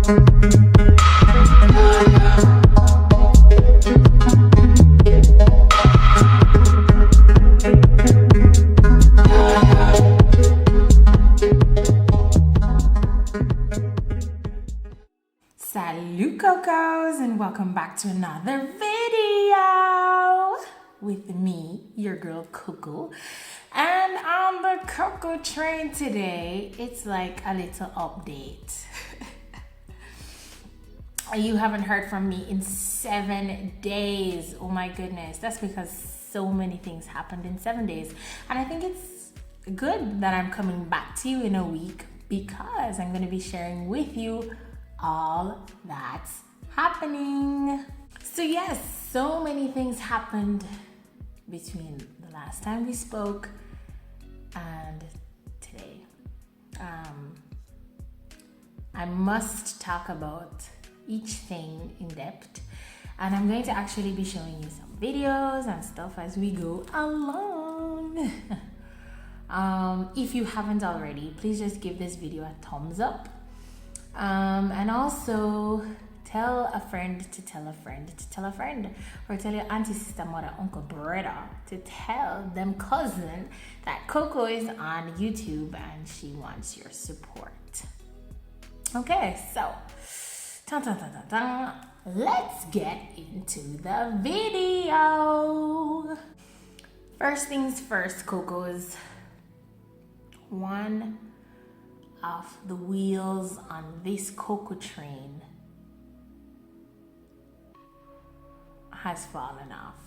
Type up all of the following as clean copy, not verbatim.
Salut Cocos, and welcome back to another video with me, your girl Coco. And on the Coco train today, it's like a little update. You haven't heard from me in 7 days. Oh my goodness, that's because so many things happened in 7 days. And I think it's good that I'm coming back to you in a week because I'm going to be sharing with you all that's happening. So yes, so many things happened between the last time we spoke and today. I must talk about each thing in depth, and I'm going to actually be showing you some videos and stuff as we go along. If you haven't already, please just give this video a thumbs up. And also tell a friend to tell a friend to tell a friend, or tell your auntie, sister, mother, uncle, brother to tell them cousin that Coco is on YouTube and she wants your support. Okay, so let's get into the video. First things first, Cocos. One of the wheels on this Coco train has fallen off.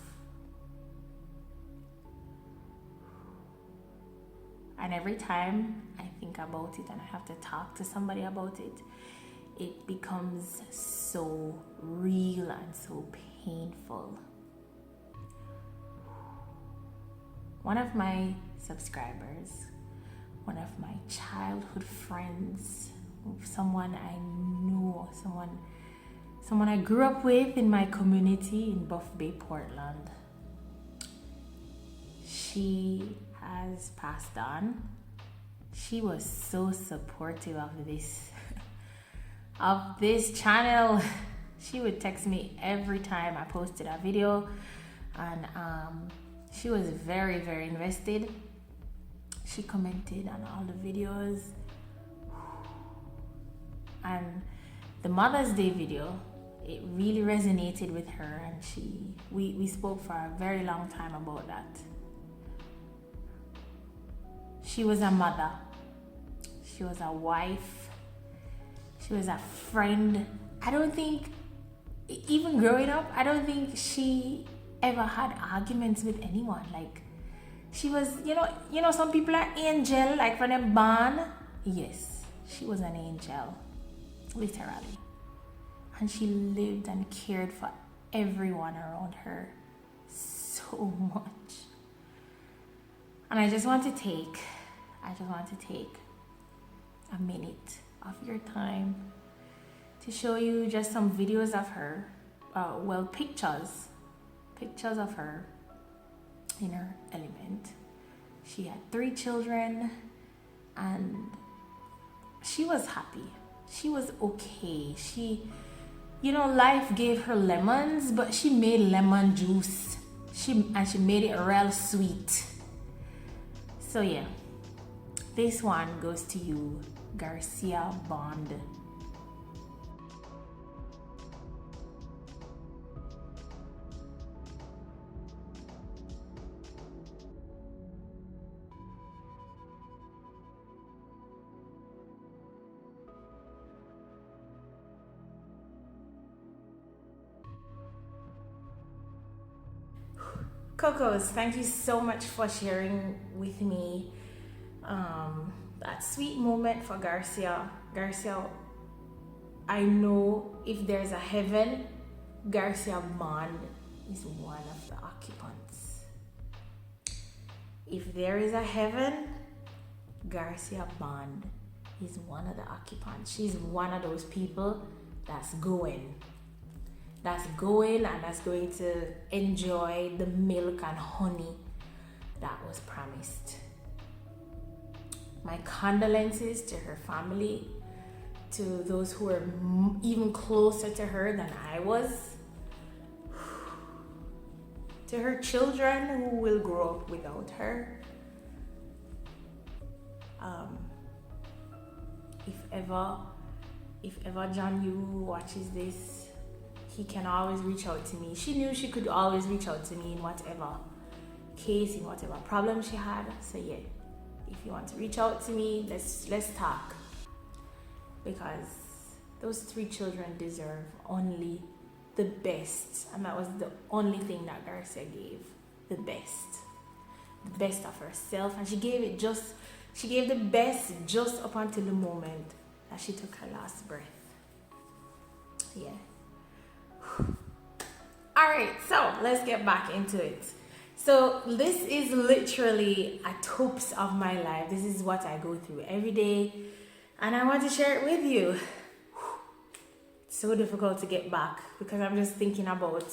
And every time I think about it and I have to talk to somebody about it, it becomes so real and so painful. One of my subscribers, one of my childhood friends, someone I knew, someone I grew up with in my community in Buff Bay, Portland. She has passed on. She was so supportive of this channel. She would text me every time I posted a video, and she was very, very invested. She commented on all the videos, and the Mother's Day video, it really resonated with her, and we spoke for a very long time about that. She was a mother, she was a wife, she was a friend. I don't think, even growing up, I don't think she ever had arguments with anyone. Like, she was, you know, some people are angel, like from them born. Yes, she was an angel, literally. And she lived and cared for everyone around her so much. And I just want to take a minute of your time to show you just some videos of her, pictures of her in her element. She had 3 children and she was happy. She was okay. Life gave her lemons, but she made lemon juice. She made it real sweet. So yeah, this one goes to you, Garcia Bond. Cocos, thank you so much for sharing with me that sweet moment for Garcia. Garcia, I know if there's a heaven, Garcia Bond is one of the occupants. If there is a heaven, Garcia Bond is one of the occupants. She's one of those people that's going and that's going to enjoy the milk and honey that was promised. My condolences to her family, to those who are even closer to her than I was, to her children who will grow up without her. If ever John Yu watches this, he can always reach out to me. She knew she could always reach out to me in whatever case, in whatever problem she had. So yeah, if you want to reach out to me, let's talk, because those 3 children deserve only the best, and that was the only thing that Garcia gave, the best of herself, and she gave the best just up until the moment that she took her last breath. Yeah. All right, so let's get back into it. So this is literally a TUPPS of my life. This is what I go through every day, and I want to share it with you. It's so difficult to get back because I'm just thinking about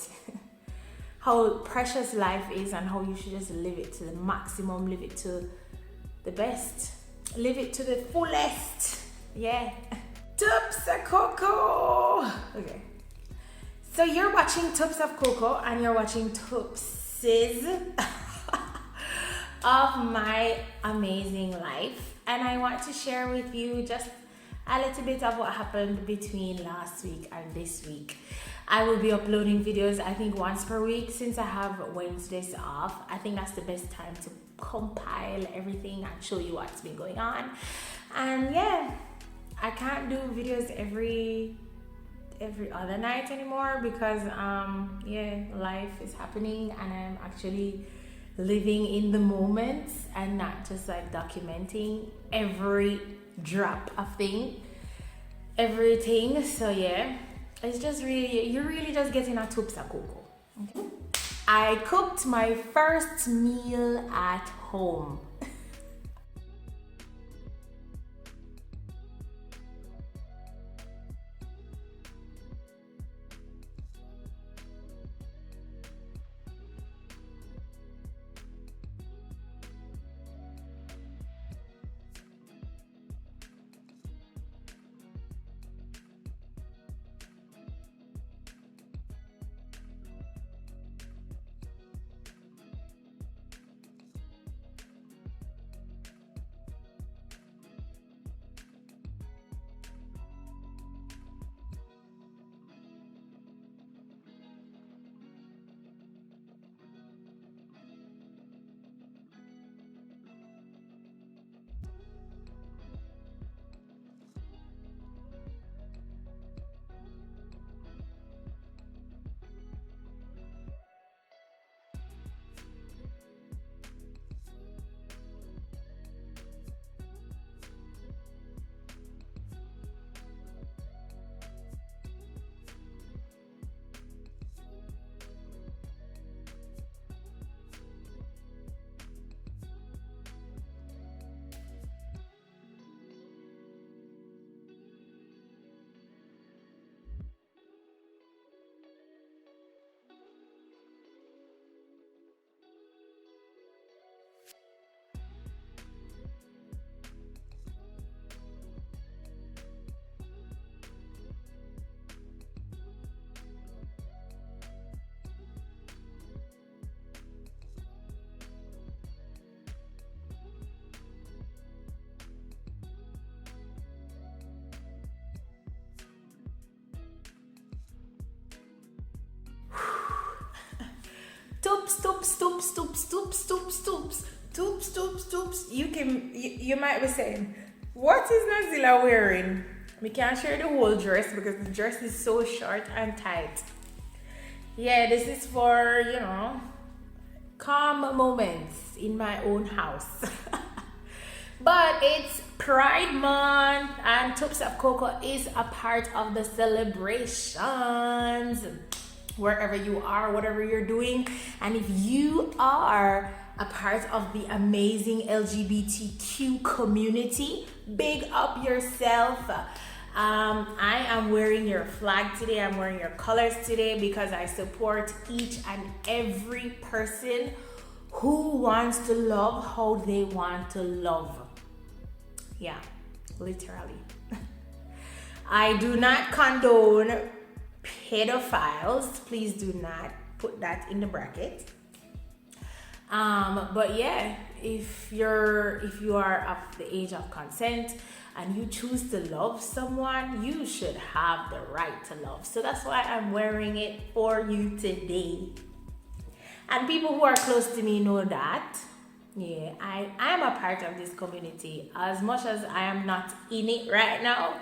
how precious life is and how you should just live it to the maximum, live it to the best, live it to the fullest. Yeah. TUPPS of COCOS. Okay. So you're watching TUPPS of COCOS and you're watching TUPPS's of my amazing life. And I want to share with you just a little bit of what happened between last week and this week. I will be uploading videos, I think, once per week since I have Wednesdays off. I think that's the best time to compile everything and show you what's been going on. And yeah, I can't do videos every other night anymore because yeah, life is happening and I'm actually living in the moment and not just like documenting every drop of everything. So yeah, it's just really, you're really just getting a TUPPS of COCOS. Okay? I cooked my first meal at home. TUPPS. You might be saying, what is Nazila wearing? We can't share the whole dress because the dress is so short and tight. Yeah, this is for, you know, calm moments in my own house. But it's Pride Month and TUPPS of COCOS is a part of the celebrations. Wherever you are, whatever you're doing, and if you are a part of the amazing LGBTQ community, big up yourself. I am wearing your flag today, I'm wearing your colors today because I support each and every person who wants to love how they want to love. Yeah, literally. I do not condone pedophiles. Please do not put that in the bracket. But yeah, if you are of the age of consent and you choose to love someone, you should have the right to love. So that's why I'm wearing it for you today. And people who are close to me know that. Yeah, I am a part of this community as much as I am not in it right now.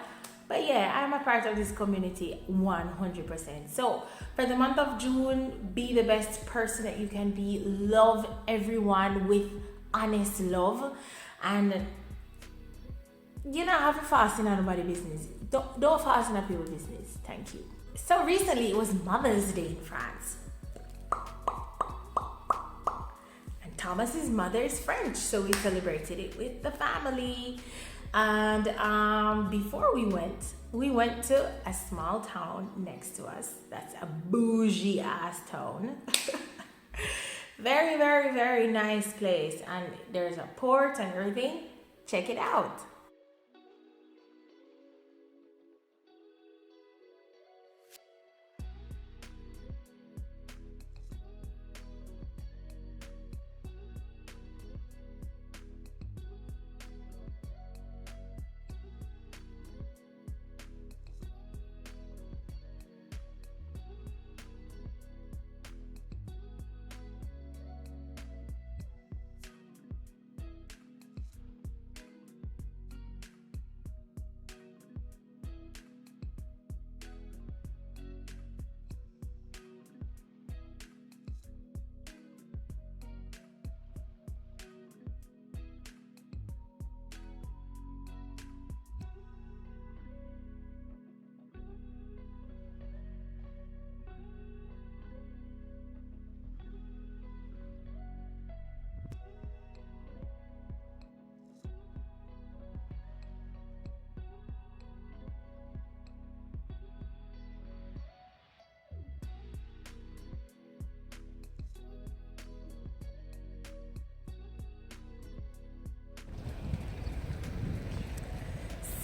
But yeah, I'm a part of this community 100%. So for the month of June, be the best person that you can be. Love everyone with honest love. And you don't have to fast in nobody's business. Don't fast in people's business. Thank you. So recently it was Mother's Day in France. And Thomas's mother is French, so we celebrated it with the family. And before we went to a small town next to us. That's a bougie ass town. Very, very, very nice place. And there's a port and everything. Check it out.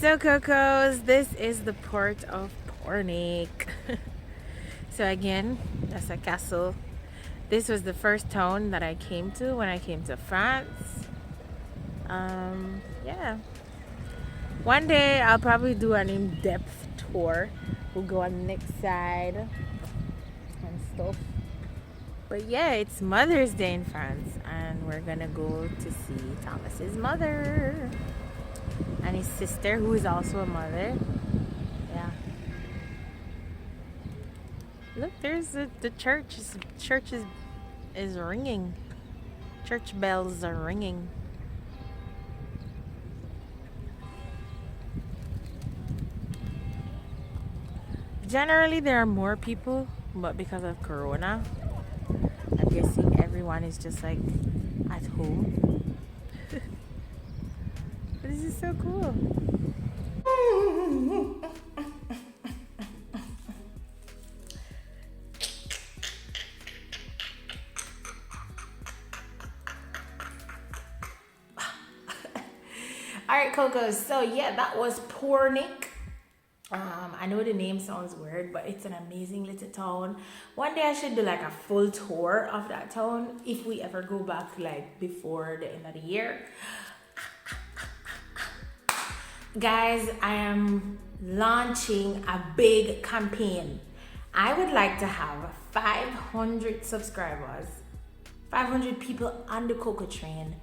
So Cocos, this is the port of Pornic. So again, that's a castle. This was the first town that I came to when I came to France. Yeah. One day I'll probably do an in-depth tour. We'll go on the next side and stuff. But yeah, it's Mother's Day in France and we're gonna go to see Thomas's mother and his sister, who is also a mother. Yeah. Look, there's the church. Church is ringing. Church bells are ringing. Generally, there are more people, but because of Corona, I'm guessing everyone is just like at home. This is so cool. Alright, Cocos. So yeah, that was Pornic. I know the name sounds weird, but it's an amazing little town. One day I should do like a full tour of that town if we ever go back like before the end of the year. Guys, I am launching a big campaign. I would like to have 500 subscribers, 500 people on the Coco train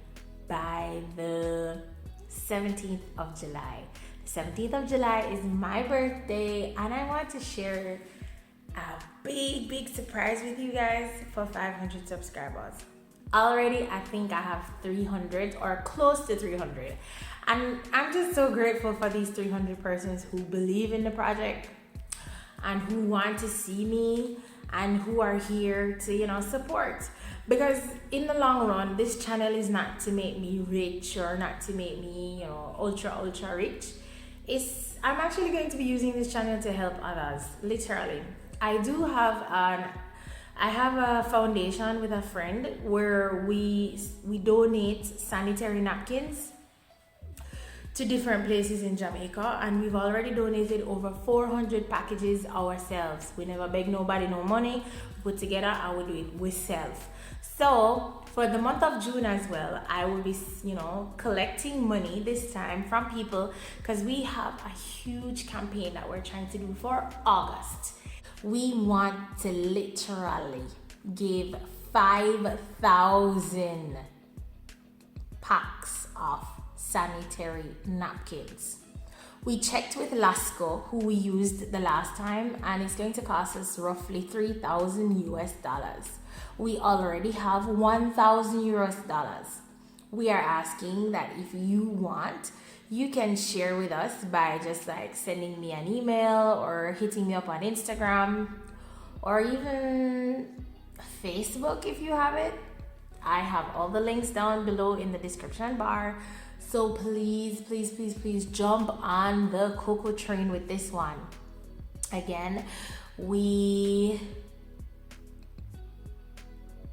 by the 17th of July. The 17th of July is my birthday and I want to share a big surprise with you guys for 500 subscribers. Already, I think I have 300 or close to 300. And I'm just so grateful for these 300 persons who believe in the project and who want to see me and who are here to, you know, support. Because in the long run, this channel is not to make me rich or not to make me, you know, ultra rich. I'm actually going to be using this channel to help others, literally. I have a foundation with a friend where we donate sanitary napkins to different places in Jamaica, and we've already donated over 400 packages ourselves. We never beg nobody no money. We put together and we do it with self. So for the month of June as well, I will be, collecting money this time from people, because we have a huge campaign that we're trying to do for August. We want to literally give 5,000 packs of sanitary napkins. We checked with Lasco, who we used the last time, and it's going to cost us roughly $3,000 US. We already have $1,000 US. We are asking that if you want, you can share with us by just like sending me an email or hitting me up on Instagram or even Facebook if you have it. I have all the links down below in the description bar. So please, please, please, please jump on the Coco train with this one. Again, we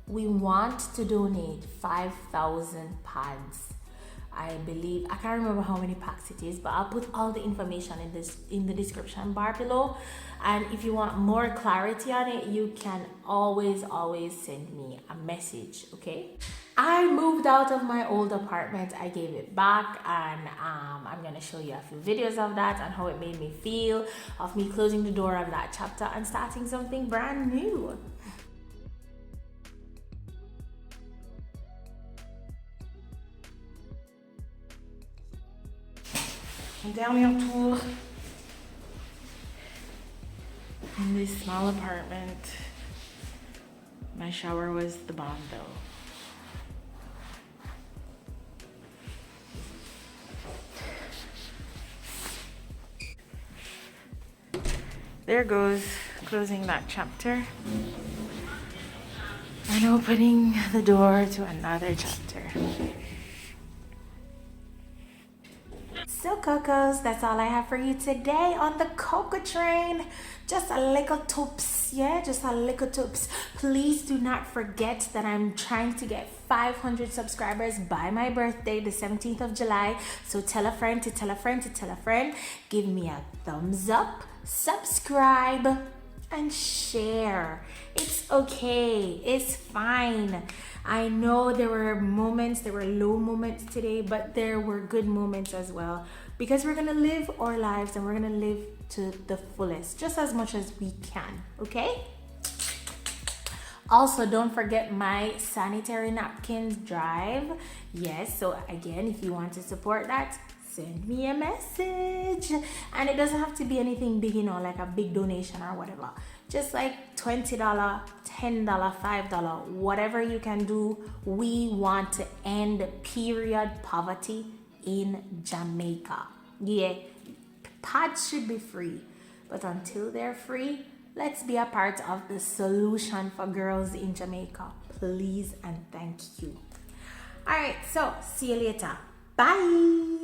want to donate 5,000 pads. I believe, I can't remember how many packs it is, but I'll put all the information in the description bar below. And if you want more clarity on it, you can always send me a message, okay? I moved out of my old apartment. I gave it back, and I'm gonna show you a few videos of that and how it made me feel, of me closing the door of that chapter and starting something brand new. Dernier tour in this small apartment. My shower was the bomb though. There goes closing that chapter and opening the door to another chapter. So Cocos, that's all I have for you today on the Coco train. Just a little TUPPS, yeah, just a little TUPPS. Please do not forget that I'm trying to get 500 subscribers by my birthday, the 17th of July. So tell a friend to tell a friend to tell a friend. Give me a thumbs up, subscribe, and share. It's okay, it's fine. I know there were moments, there were low moments today, but there were good moments as well, because we're gonna live our lives and we're gonna live to the fullest, just as much as we can, okay? Also, don't forget my sanitary napkins drive. Yes, so again, if you want to support that, send me a message. And it doesn't have to be anything big, like a big donation or whatever. Just like $20, $10, $5, whatever you can do. We want to end period poverty in Jamaica. Yeah, pads should be free, but until they're free, let's be a part of the solution for girls in Jamaica. Please and thank you. All right, so see you later. Bye.